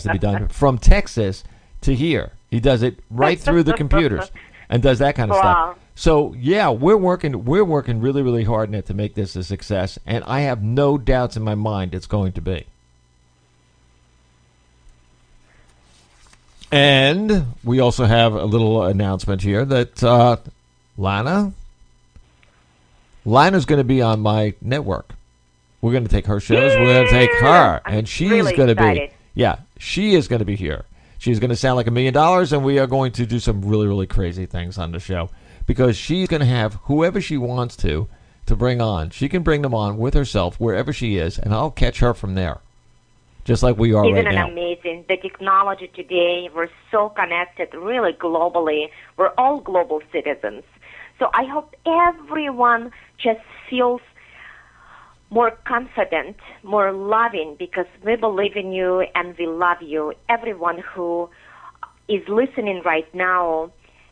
to be done from Texas to here. He does it right through the computers and does that kind of stuff. So yeah, we're working really, really hard on it to make this a success, and I have no doubts in my mind it's going to be. And we also have a little announcement here that Lana's going to be on my network. We're going to take her shows. Yay! We're going to take her, and she's really going to excited. she is going to be here. She's going to sound like $1 million, and we are going to do some really, really crazy things on the show because she's going to have whoever she wants to bring on. She can bring them on with herself wherever she is, and I'll catch her from there, just like we are right now. Isn't it amazing? The technology today, we're so connected really globally. We're all global citizens. So I hope everyone just feels more confident, more loving, because we believe in you and we love you, everyone who is listening right now,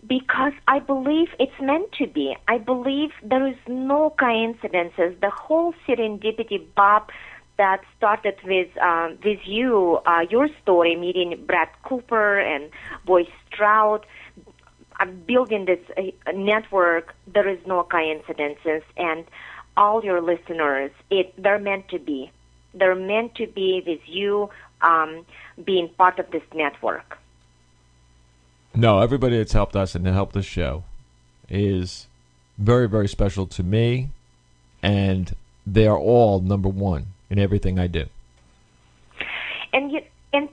because I believe it's meant to be. I believe there is no coincidences. The whole serendipity, Bob, that started with you, your story, meeting Brad Cooper and Boy Stroud, building this network, there is no coincidences, and all your listeners, they're meant to be. They're meant to be with you being part of this network. No, everybody that's helped us and helped this show is very, very special to me, and they are all number one in everything I do. And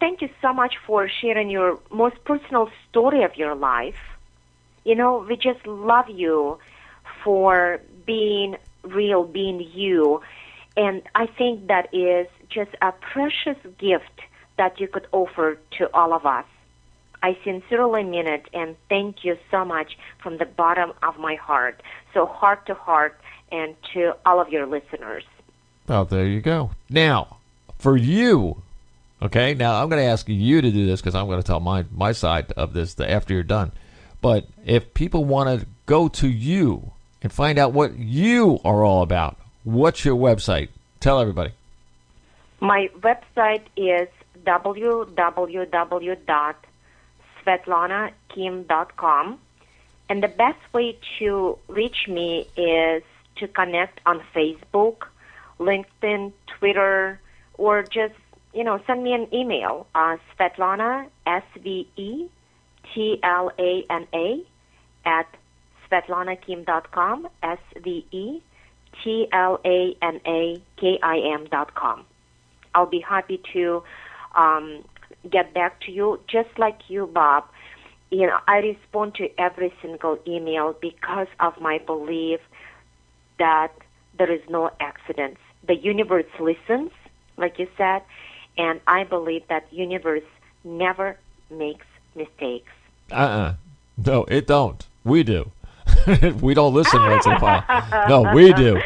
thank you so much for sharing your most personal story of your life. You know, we just love you for being real, being you. And I think that is just a precious gift that you could offer to all of us. I sincerely mean it, and thank you so much from the bottom of my heart. So heart to heart, and to all of your listeners. Well, there you go. Now, for you, okay, now I'm going to ask you to do this because I'm going to tell my side of this after you're done. But if people want to go to you and find out what you are all about, what's your website? Tell everybody. My website is www.SVETLANAKIM.com, and the best way to reach me is to connect on Facebook, LinkedIn, Twitter, or just, send me an email, Svetlana, SVETLANA, at SvetlanaKim.com, SVETLANAKIM.com. I'll be happy to get back to you, just like you, Bob. I respond to every single email because of my belief that there is no accidents. The universe listens, like you said, and I believe that universe never makes mistakes. No, it don't. We do. We don't listen once in a while. No, we do.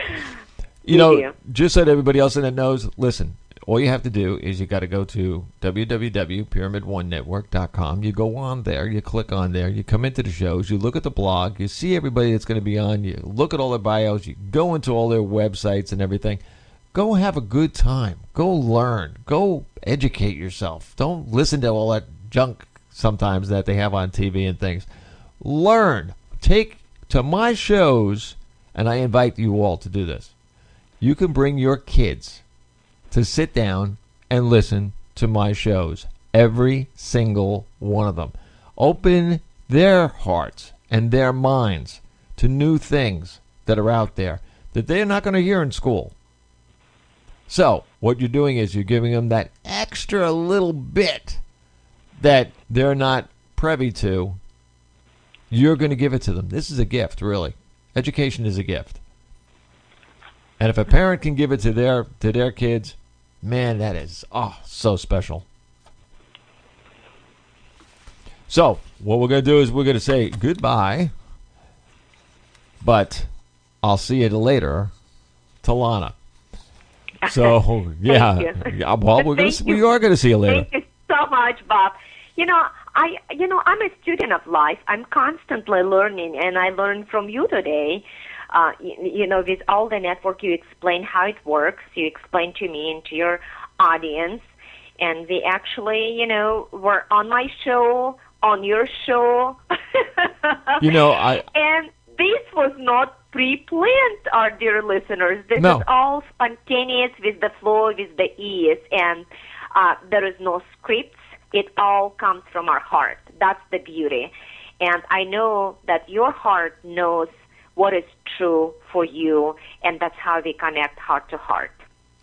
Just so that everybody else in it knows, listen, all you have to do is you got to go to www.pyramid1network.com. You go on there, you click on there, you come into the shows, you look at the blog, you see everybody that's going to be on, you look at all their bios, you go into all their websites and everything. Go have a good time. Go learn. Go educate yourself. Don't listen to all that junk sometimes that they have on TV and things. Learn. Take to my shows, and I invite you all to do this. You can bring your kids to sit down and listen to my shows, every single one of them. Open their hearts and their minds to new things that are out there that they're not going to hear in school. So what you're doing is you're giving them that extra little bit that they're not privy to. You're going to give it to them. This is a gift, really. Education is a gift. And if a parent can give it to their kids, man, that is so special. So what we're going to do is we're going to say goodbye, but I'll see you later to Lana. So yeah, well, we are going to see you later. Thank you so much, Bob. I'm a student of life. I'm constantly learning, and I learned from you today. With all the network, you explain how it works. You explain to me and to your audience, And we actually, were on my show, on your show. And this was not pre-planned, our dear listeners. This is all spontaneous, with the flow, with the ease, and there is no scripts. It all comes from our heart. That's the beauty. And I know that your heart knows what is true for you, and that's how we connect heart to heart.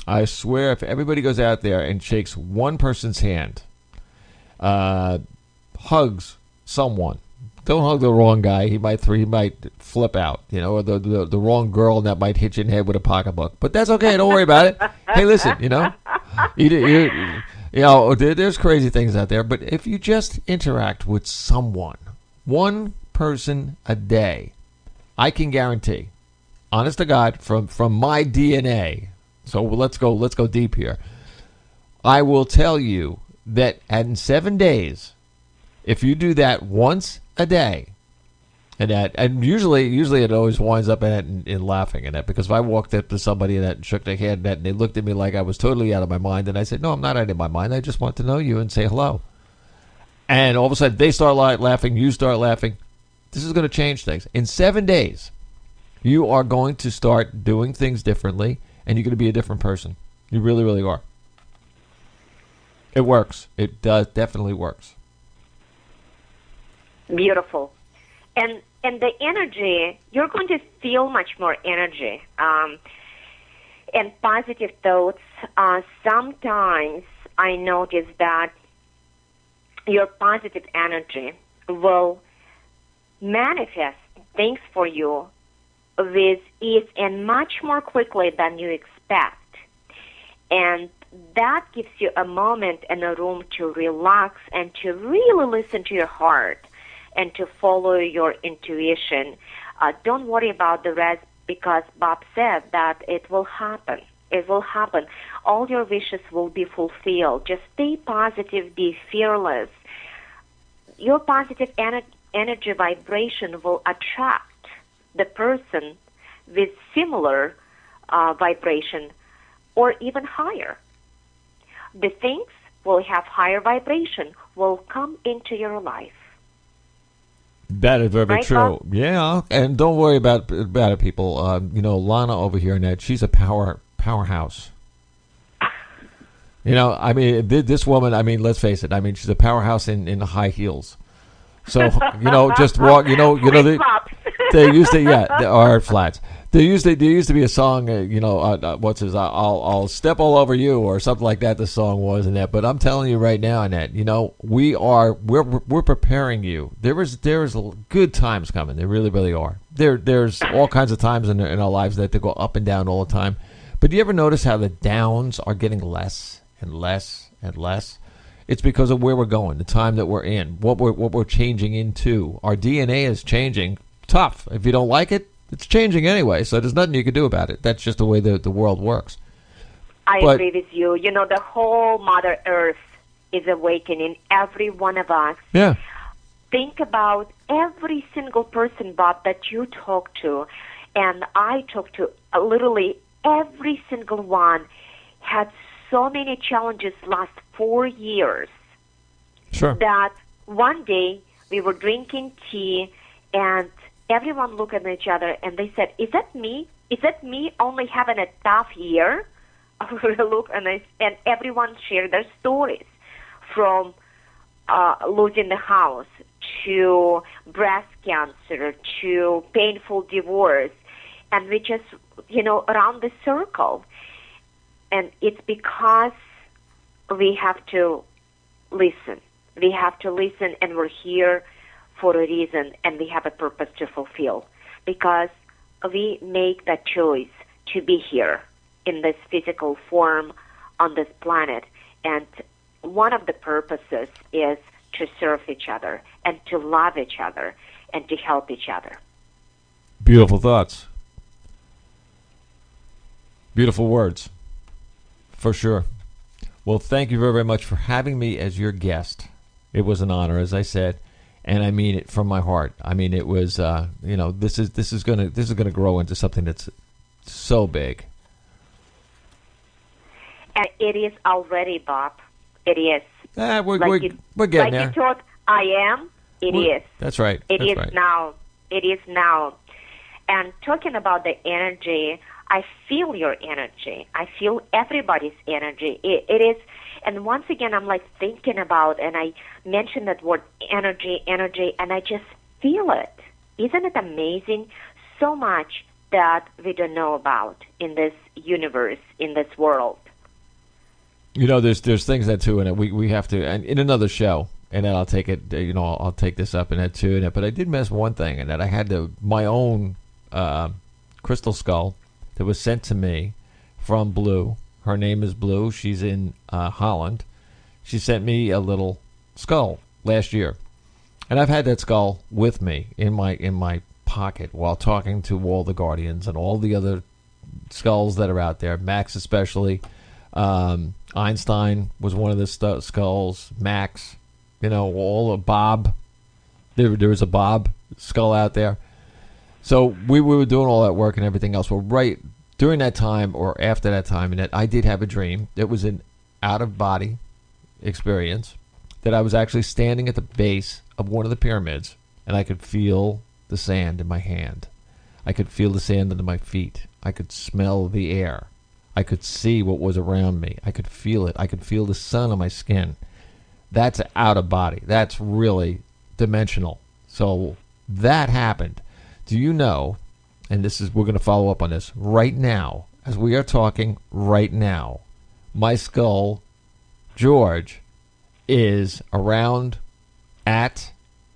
I swear, if everybody goes out there and shakes one person's hand, hugs someone, don't hug the wrong guy. He might flip out, or the wrong girl, and that might hit you in the head with a pocketbook. But that's okay. Don't worry about it. Hey, listen, there's crazy things out there. But if you just interact with someone, one person a day, I can guarantee, honest to God, from my DNA. So let's go deep here. I will tell you that in 7 days, if you do that once a day, and usually it always winds up in laughing at that, because if I walked up to somebody and shook their hand and they looked at me like I was totally out of my mind, and I said, no, I'm not out of my mind. I just want to know you and say hello. And all of a sudden they start laughing, you start laughing. This is going to change things. In 7 days, you are going to start doing things differently, and you're going to be a different person. You really, really are. It works. It definitely works. Beautiful. And the energy, you're going to feel much more energy. And positive thoughts. Sometimes I notice that your positive energy will manifest things for you with ease and much more quickly than you expect. And that gives you a moment and a room to relax and to really listen to your heart and to follow your intuition. Don't worry about the rest, because Bob said that it will happen. It will happen. All your wishes will be fulfilled. Just stay positive, be fearless. Your positive energy vibration will attract the person with similar vibration or even higher. The things will have higher vibration, will come into your life. That is very right, true. Bob? Yeah, and don't worry about it, people. Lana over here, Ned, she's a powerhouse. I mean, this woman, I mean, let's face it. I mean, she's a powerhouse in high heels. So, just walk, they used to, or flats. There used to be a song, what's his, I'll step all over you, or something like that. The song was, and that. But I'm telling you right now, Annette, we're preparing you. There's good times coming. There really, really are. There's all kinds of times in our lives that they go up and down all the time. But do you ever notice how the downs are getting less and less and less? It's because of where we're going, the time that we're in, what we're changing into. Our DNA is changing. Tough. If you don't like it, it's changing anyway, so there's nothing you can do about it. That's just the way the world works. I agree with you. The whole Mother Earth is awakening, every one of us. Yeah. Think about every single person, Bob, that you talk to, and I talk to. Literally every single one had so many challenges last 4 years. Sure. That one day we were drinking tea, and everyone looked at each other and they said, "Is that me? Is that me only having a tough year?" Look, and everyone shared their stories, from losing the house to breast cancer to painful divorce, and we just around the circle. And it's because we have to listen. We have to listen, and we're here for a reason, and we have a purpose to fulfill, because we make that choice to be here in this physical form on this planet. And one of the purposes is to serve each other and to love each other and to help each other. Beautiful thoughts. Beautiful words. For sure. Well, thank you very, very much for having me as your guest. It was an honor, as I said, and I mean it from my heart. I mean, it was, this is gonna grow into something that's so big. And it is already, Bob. It is. We're getting like there. you thought I am, it is. That's right. It That's is right. now. It is now. And talking about the energy, I feel your energy. I feel everybody's energy. It is. And once again, I'm like thinking about, and I mentioned that word energy, and I just feel it. Isn't it amazing? So much that we don't know about in this universe, in this world. You know, there's things that too in it. We have to, and in another show, and then I'll take it. You know, I'll take this up and that too in it. But I did miss one thing, and that I had my own crystal skull that was sent to me from Blue. Her name is Blue. She's in Holland. She sent me a little skull last year, and I've had that skull with me in my pocket while talking to all the Guardians and all the other skulls that are out there. Max especially. Einstein was one of the skulls. Max, you know, all of Bob. There was a Bob skull out there. So we were doing all that work and everything else. Well, right during that time or after that time, and that I did have a dream. It was an out-of-body experience that I was actually standing at the base of one of the pyramids, and I could feel the sand in my hand. I could feel the sand under my feet. I could smell the air. I could see what was around me. I could feel it. I could feel the sun on my skin. That's out of body. That's really dimensional. So that happened. Do you know, and we're going to follow up on this right now, as we are talking right now, my skull, George, is around at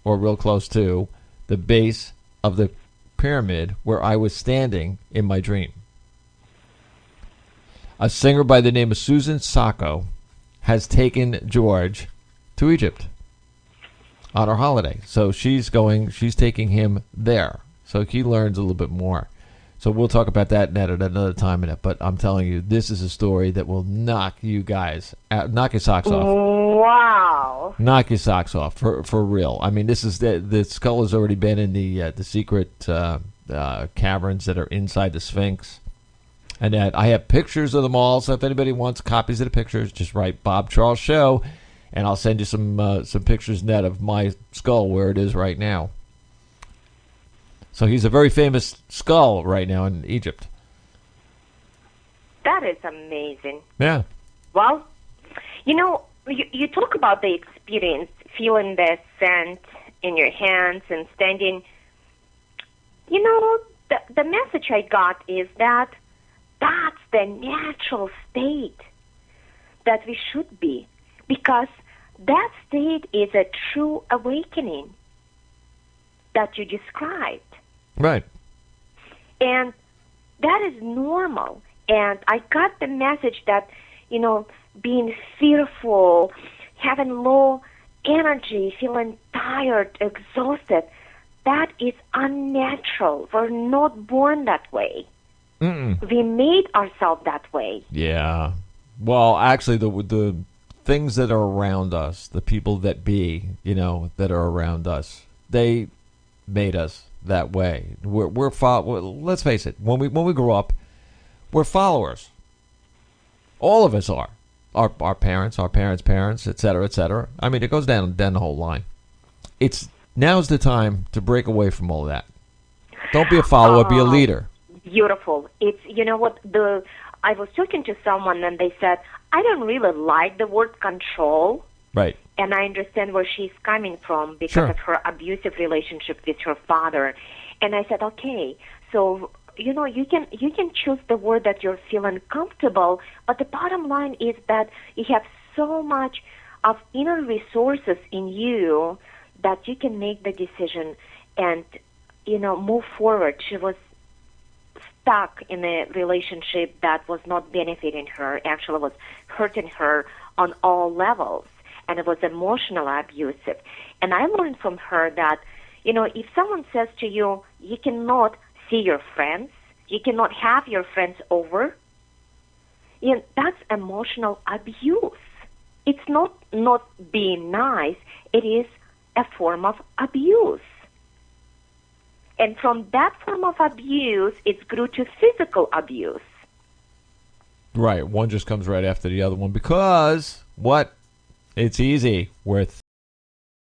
or real close to the base of the pyramid where I was standing in my dream. A singer by the name of Susan Sacco has taken George to Egypt on her holiday. So she's taking him there. So he learns a little bit more. So we'll talk about that at another time in it. But I'm telling you, this is a story that will knock you guys out, knock your socks off. Wow. Knock your socks off for real. I mean, this is the skull has already been in the secret caverns that are inside the Sphinx. And that I have pictures of them all. So if anybody wants copies of the pictures, just write Bob Charles Show, and I'll send you some pictures net of my skull where it is right now. So he's a very famous skull right now in Egypt. That is amazing. Yeah. Well, you know, you talk about the experience, feeling the scent in your hands and standing. You know, the message I got is that that's the natural state that we should be, because that state is a true awakening that you described. Right. And that is normal. And I got the message that, you know, being fearful, having low energy, feeling tired, exhausted, that is unnatural. We're not born that way. Mm-mm. We made ourselves that way. Yeah. Well, actually, the things that are around us, the people that that are around us, they made us that way. Let's face it. When we grow up, we're followers. All of us are. Our parents, our parents' parents, et cetera, et cetera. I mean, it goes down the whole line. Now's the time to break away from all that. Don't be a follower. Be a leader. Beautiful. It's, you know what, I was talking to someone and they said, I don't really like the word control. Right. And I understand where she's coming from because Sure. of her abusive relationship with her father. And I said, okay, so, you know, you can choose the word that you're feeling comfortable, but the bottom line is that you have so much of inner resources in you that you can make the decision and, you know, move forward. She was stuck in a relationship that was not benefiting her, actually was hurting her on all levels, and it was emotionally abusive. And I learned from her that, you know, if someone says to you, you cannot see your friends, you cannot have your friends over, you know, that's emotional abuse. It's not being nice, it is a form of abuse. And from that form of abuse, it grew to physical abuse. Right. One just comes right after the other one because what? It's easy. We're